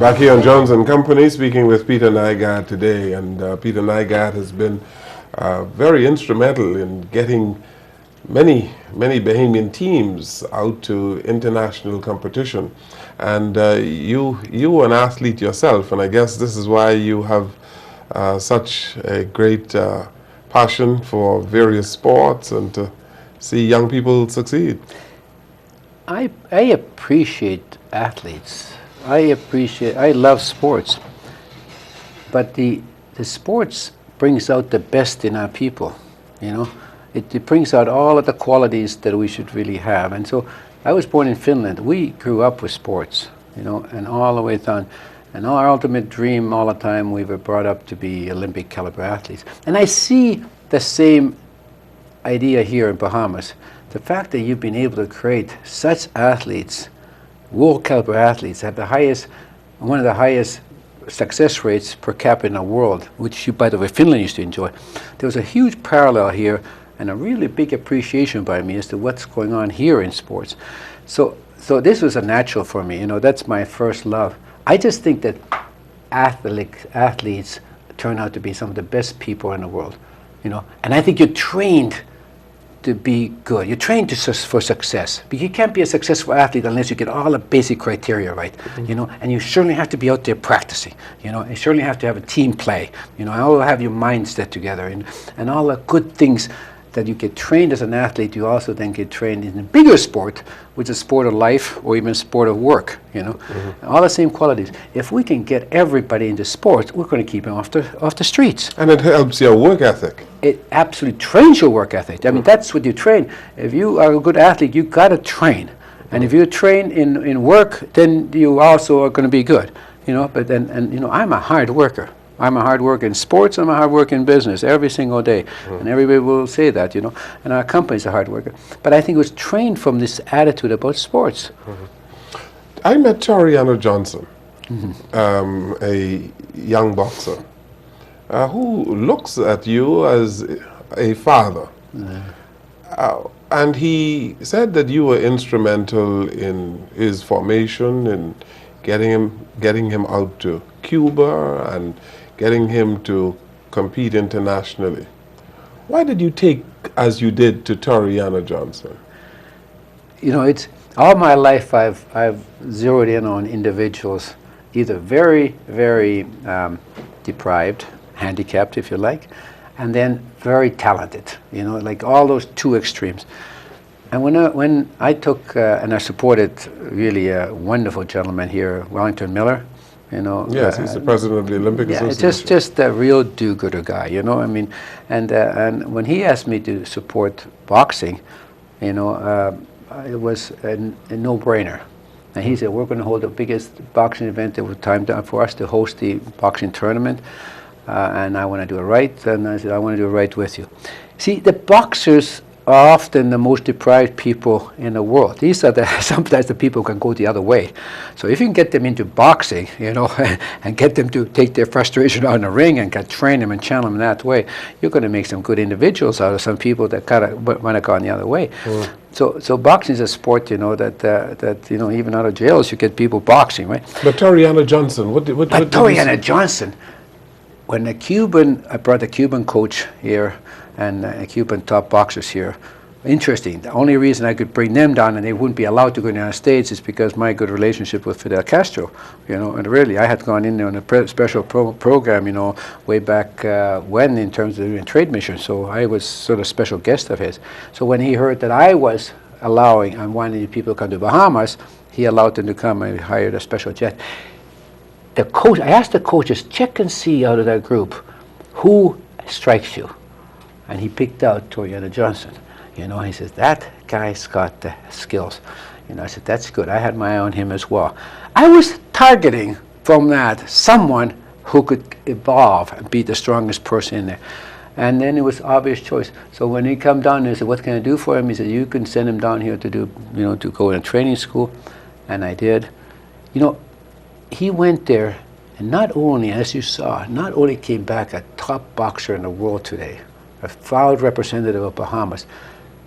Back here on Jones and Company, speaking with Peter Nygard today, and Peter Nygard has been very instrumental in getting many Bahamian teams out to international competition. And you an athlete yourself, and I guess this is why you have such a great passion for various sports and to see young people succeed. I appreciate athletes. I love sports, but the sports brings out the best in our people, you know. It brings out all of the qualities that we should really have. And so I was born in Finland. We grew up with sports, you know, and all the way down. And our ultimate dream all the time, we were brought up to be Olympic caliber athletes. And I see the same idea here in Bahamas. The fact that you've been able to create such athletes, world caliber athletes, have one of the highest success rates per capita in the world, which, by the way, Finland used to enjoy. There was a huge parallel here and a really big appreciation by me as to what's going on here in sports. So this was a natural for me. You know, that's my first love. I just think that athletes turn out to be some of the best people in the world. You know, and I think you're trained to be good. You're trained for success. But you can't be a successful athlete unless you get all the basic criteria right. You know, and you certainly have to be out there practicing. You know, you certainly have to have a team play. You know, and all have your mindset together, and all the good things that you get trained as an athlete. You also then get trained in a bigger sport, which is sport of life or even sport of work. You know, all the same qualities. If we can get everybody into sports, we're going to keep them off the streets. And it helps your work ethic. It absolutely trains your work ethic. I mean, that's what you train. If you are a good athlete, you got to train. And if you train in work, then you also are going to be good. You know, but then, you know, I'm a hard worker. I'm a hard worker in sports, I'm a hard worker in business every single day. And everybody will say that, you know. And our company's a hard worker. But I think it was trained from this attitude about sports. I met Toriano Johnson, a young boxer, who looks at you as a father. And he said that you were instrumental in his formation, in getting him out to Cuba and getting him to compete internationally. Why did you take as you did to Toriano Johnson? You know, it's all my life I've zeroed in on individuals, either very deprived, handicapped if you like, and then very talented. You know, like all those two extremes. And when I took and I supported really a wonderful gentleman here, Wellington Miller. You know, yes, he's the president of the Olympic Association. Just a real do-gooder guy, you know. I mean, and when he asked me to support boxing, you know, it was a no-brainer. And he said, "We're going to hold the biggest boxing event that was time for us to host the boxing tournament, and I want to do it right." And I said, "I want to do it right with you." See, the boxers are often the most deprived people in the world. These are sometimes the people who can go the other way. So if you can get them into boxing, you know, and get them to take their frustration out in the ring and can train them and channel them that way, you're going to make some good individuals out of some people that kind of want to go the other way. So boxing is a sport, you know, that you know, even out of jails you get people boxing, right? But Toriano Johnson, Toriano Johnson, when I brought the Cuban coach here and Cuban top boxers here. Interesting. The only reason I could bring them down and they wouldn't be allowed to go to the United States is because my good relationship with Fidel Castro. You know, and really I had gone in there on a special program, you know, way back when in terms of doing trade missions. So I was sort of special guest of his. So when he heard that I was allowing and wanting people to come to Bahamas, he allowed them to come and hired a special jet. The coach, I asked the coaches, check and see out of that group who strikes you. And he picked out Toriano Johnson. You know, he says, that guy's got the skills. You know, I said, that's good. I had my eye on him as well. I was targeting from that someone who could evolve and be the strongest person in there. And then it was obvious choice. So when he come down and I said, what can I do for him? He said, you can send him down here to do, you know, to go in a training school. And I did. You know, he went there, and not only, as you saw, not only came back a top boxer in the world today, a proud representative of Bahamas,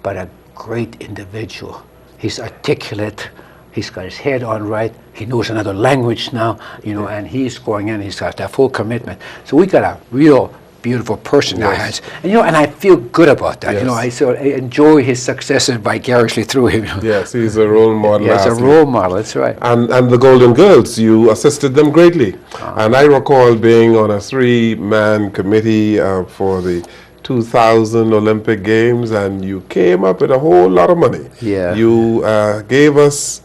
but a great individual. He's articulate. He's got his head on right. He knows another language now, and he's going in. He's got that full commitment. So we got a real beautiful person in our hands, and I feel good about that. Yes. I enjoy his successes vicariously through him. Yes, he's a role model. Yes, a role model. That's right. And the Golden Girls, you assisted them greatly. And I recall being on a 3-man committee for the 2000 Olympic Games, and you came up with a whole lot of money. Yeah. You gave us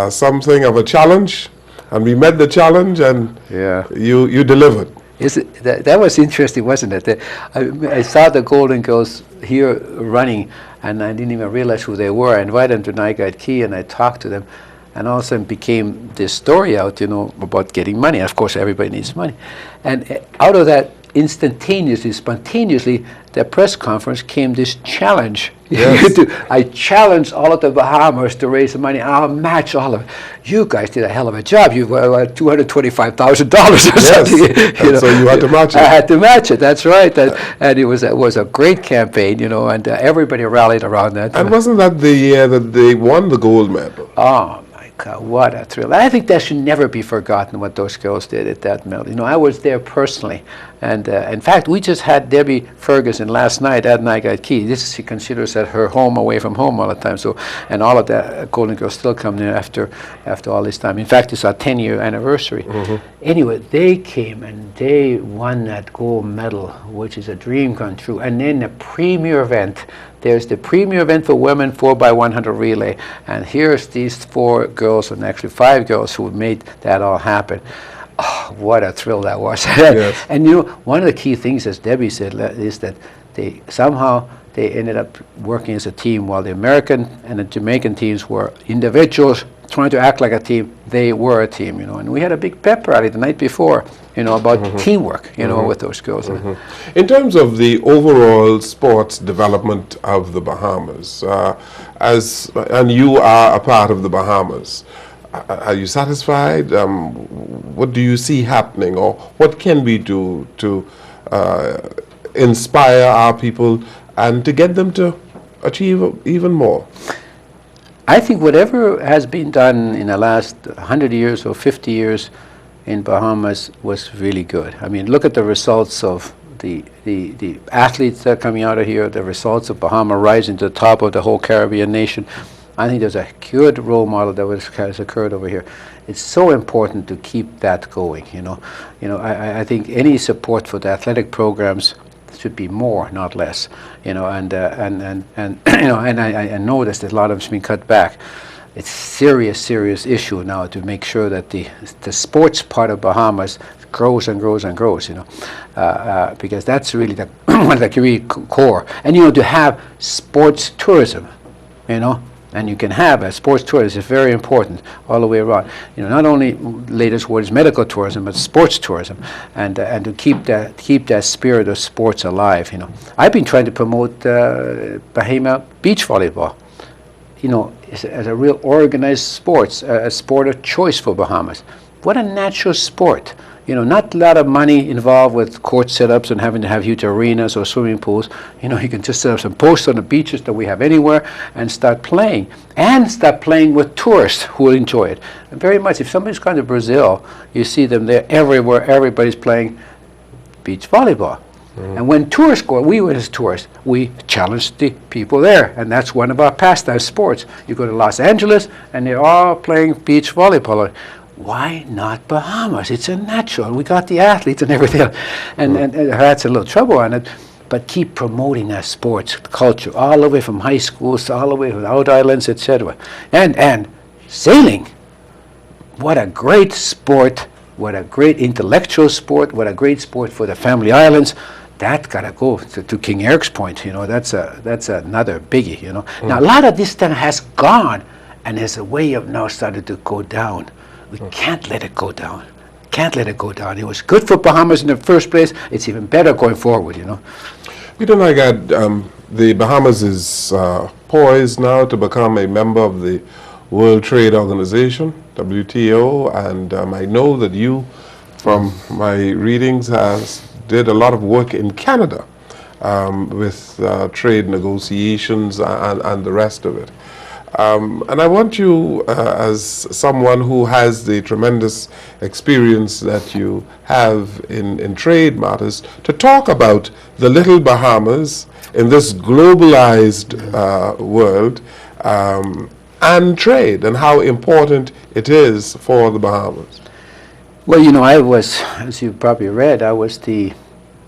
something of a challenge, and we met the challenge, and you delivered. That was interesting, wasn't it? I saw the Golden Girls here running, and I didn't even realize who they were. I invited them to Nygard Key, and I talked to them, and all of a sudden became this story out, about getting money. Of course, everybody needs money. And out of that, instantaneously, spontaneously, the press conference came this challenge. Yes. I challenged all of the Bahamas to raise the money. I'll match all of it. You guys did a hell of a job. You were $225,000 or something. And so you had to match it. I had to match it. That's right. And it was a great campaign, and everybody rallied around that. And wasn't that the year that they won the gold medal? Oh my God, what a thrill. I think that should never be forgotten, what those girls did at that medal. I was there personally. And in fact, we just had Debbie Ferguson last night at Nygard Key. She considers that her home away from home all the time. So, and all of the Golden Girls still come there after all this time. In fact, it's our 10-year anniversary. Anyway, they came and they won that gold medal, which is a dream come true. And then the premier event. There's the premier event for women 4x100 relay, and here's these 4 girls, and actually 5 girls, who made that all happen. Oh, what a thrill that was. Yes. And one of the key things, as Debbie said, is that they ended up working as a team, while the American and the Jamaican teams were individuals trying to act like a team. They were a team, and we had a big pep rally the night before, about teamwork, with those girls. In terms of the overall sports development of the Bahamas, and you are a part of the Bahamas, are you satisfied? What do you see happening, or what can we do to inspire our people and to get them to achieve even more? I think whatever has been done in the last 100 years or 50 years in Bahamas was really good. I mean, look at the results of the athletes that are coming out of here, the results of Bahama rising to the top of the whole Caribbean nation. I think there's a good role model that has occurred over here. It's so important to keep that going. I think any support for the athletic programs should be more, not less. And I noticed that a lot of it's been cut back. It's serious issue now to make sure that the sports part of Bahamas grows and grows and grows. Because that's really one of the really core. And to have sports tourism, and you can have a sports tourism is very important all the way around. Not only latest word is medical tourism, but sports tourism, and to keep that spirit of sports alive. I've been trying to promote Bahama beach volleyball. As a real organized sports, a sport of choice for Bahamas. What a natural sport. Not a lot of money involved with court setups and having to have huge arenas or swimming pools. You can just set up some posts on the beaches that we have anywhere and start playing. And start playing with tourists who will enjoy it. And very much, if somebody's gone to Brazil, you see them there everywhere. Everybody's playing beach volleyball. And when tourists go, we went as tourists, we challenge the people there. And that's one of our pastime sports. You go to Los Angeles, and they're all playing beach volleyball. Why not Bahamas? It's a natural. We got the athletes and everything else. And that's a little trouble on it. But keep promoting that sports culture all the way from high schools, all the way from out islands, etc. And sailing. What a great sport. What a great intellectual sport. What a great sport for the family islands. That gotta go to King Eric's point. That's another biggie. Now a lot of this thing has gone, and there's a way of now starting to go down. We can't let it go down. Can't let it go down. It was good for Bahamas in the first place. It's even better going forward. Peter Nygard, the Bahamas is poised now to become a member of the World Trade Organization, WTO, and I know that you, from my readings, did a lot of work in Canada. with trade negotiations and the rest of it. And I want you, as someone who has the tremendous experience that you have in trade matters, to talk about the little Bahamas in this globalized world and trade, and how important it is for the Bahamas. Well, you know, I was, as you probably read,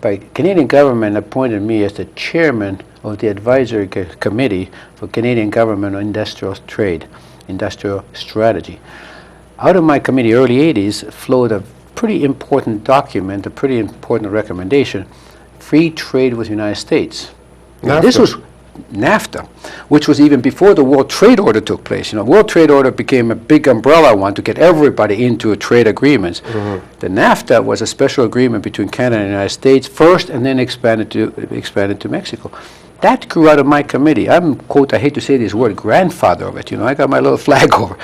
by Canadian government appointed me as the chairman of the advisory committee for Canadian government on industrial trade, industrial strategy. Out of my committee, early 80s, flowed a pretty important document, a pretty important recommendation, free trade with the United States. Now, this was NAFTA, which was even before the World Trade Order took place. You know, World Trade Order became a big umbrella one to get everybody into a trade agreements. The NAFTA was a special agreement between Canada and the United States first, and then expanded to Mexico. That grew out of my committee. I'm, quote, I hate to say this word, grandfather of it. You know, I got my little flag over.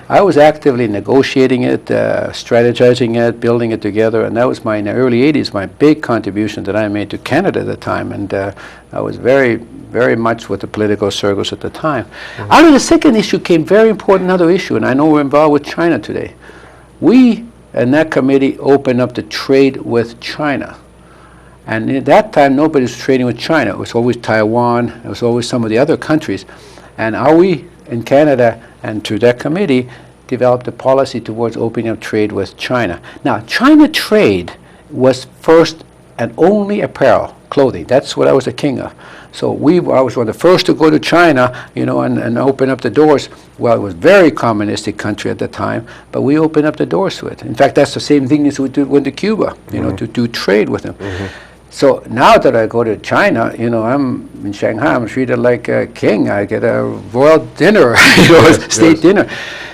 I was actively negotiating it, strategizing it, building it together, and that was in the early 80s, my big contribution that I made to Canada at the time, and I was very, very much with the political circles at the time. Out of the second issue came very important another issue, and I know we're involved with China today. We, in that committee, opened up the trade with China. And at that time, nobody was trading with China. It was always Taiwan. It was always some of the other countries. And we, in Canada, and through that committee, developed a policy towards opening up trade with China. Now, China trade was first and only apparel, clothing. That's what I was the king of. So I was one of the first to go to China, you know, and open up the doors. Well, it was a very communistic country at the time, but we opened up the doors to it. In fact, that's the same thing as we went to Cuba, you know, to do trade with them. So now that I go to China, you know, I'm in Shanghai, I'm treated like a king. I get a royal dinner, you know, state dinner.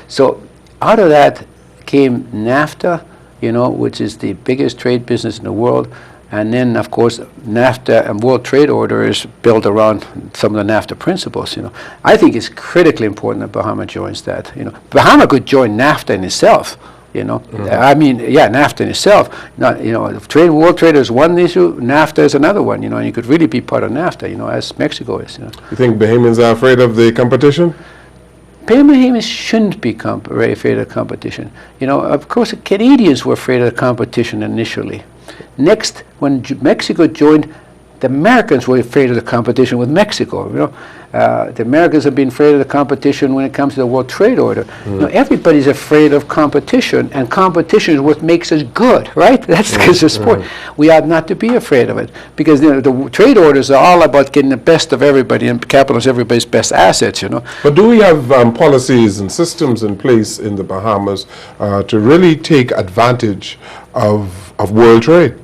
So out of that came NAFTA, you know, which is the biggest trade business in the world. And then, of course, NAFTA and World Trade Order is built around some of the NAFTA principles, you know. I think it's critically important that Bahama joins that, you know. Bahama could join NAFTA in itself. You know, I mean, yeah, NAFTA in itself. Not, you know, World Trade is one issue, NAFTA is another one. You know, and you could really be part of NAFTA. You know, as Mexico is. You know. You think Bahamians are afraid of the competition? Bahamians shouldn't be very afraid of competition. You know, of course, the Canadians were afraid of the competition initially. Next, when Mexico joined, the Americans were afraid of the competition with Mexico. You know, the Americans have been afraid of the competition when it comes to the World Trade Order. You know, everybody's afraid of competition, and competition is what makes us good, right? That's because of sport. We ought not to be afraid of it, because you know, the trade orders are all about getting the best of everybody and capitalize everybody's best assets. You know. But do we have policies and systems in place in the Bahamas to really take advantage of world trade?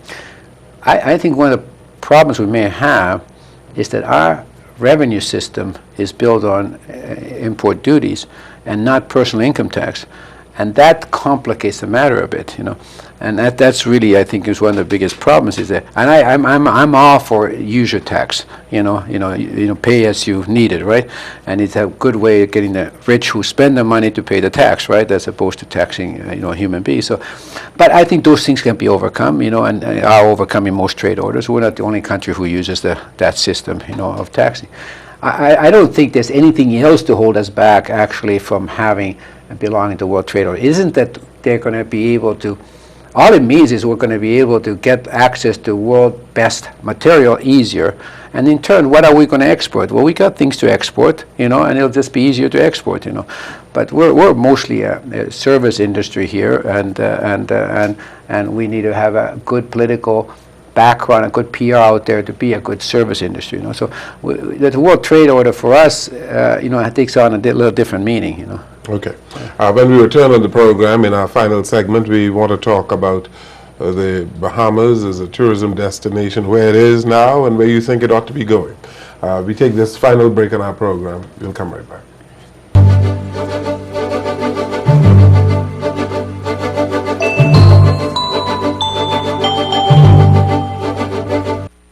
I think one of the problems we may have is that our revenue system is built on import duties and not personal income tax, and that complicates the matter a bit, you know. And that's really, I think, is one of the biggest problems is that. And I'm all for user tax, you know, pay as you need it, right? And it's a good way of getting the rich who spend the money to pay the tax, right, as opposed to taxing, you know, human beings. So, but I think those things can be overcome, you know, and are overcome in most trade orders. We're not the only country who uses that system, you know, of taxing. I don't think there's anything else to hold us back actually from belonging to World Trade Order. Isn't that they're going to be able to. All it means is we're going to be able to get access to world best material easier, and in turn, what are we going to export? Well, we got things to export, you know, and it'll just be easier to export, you know. But we're mostly a service industry here, and we need to have a good political background, a good PR out there to be a good service industry, you know. So the World Trade Order for us, you know, it takes on a little different meaning, you know. Okay. When we return on the program in our final segment, we want to talk about the Bahamas as a tourism destination, where it is now and where you think it ought to be going. We take this final break in our program. We'll come right back.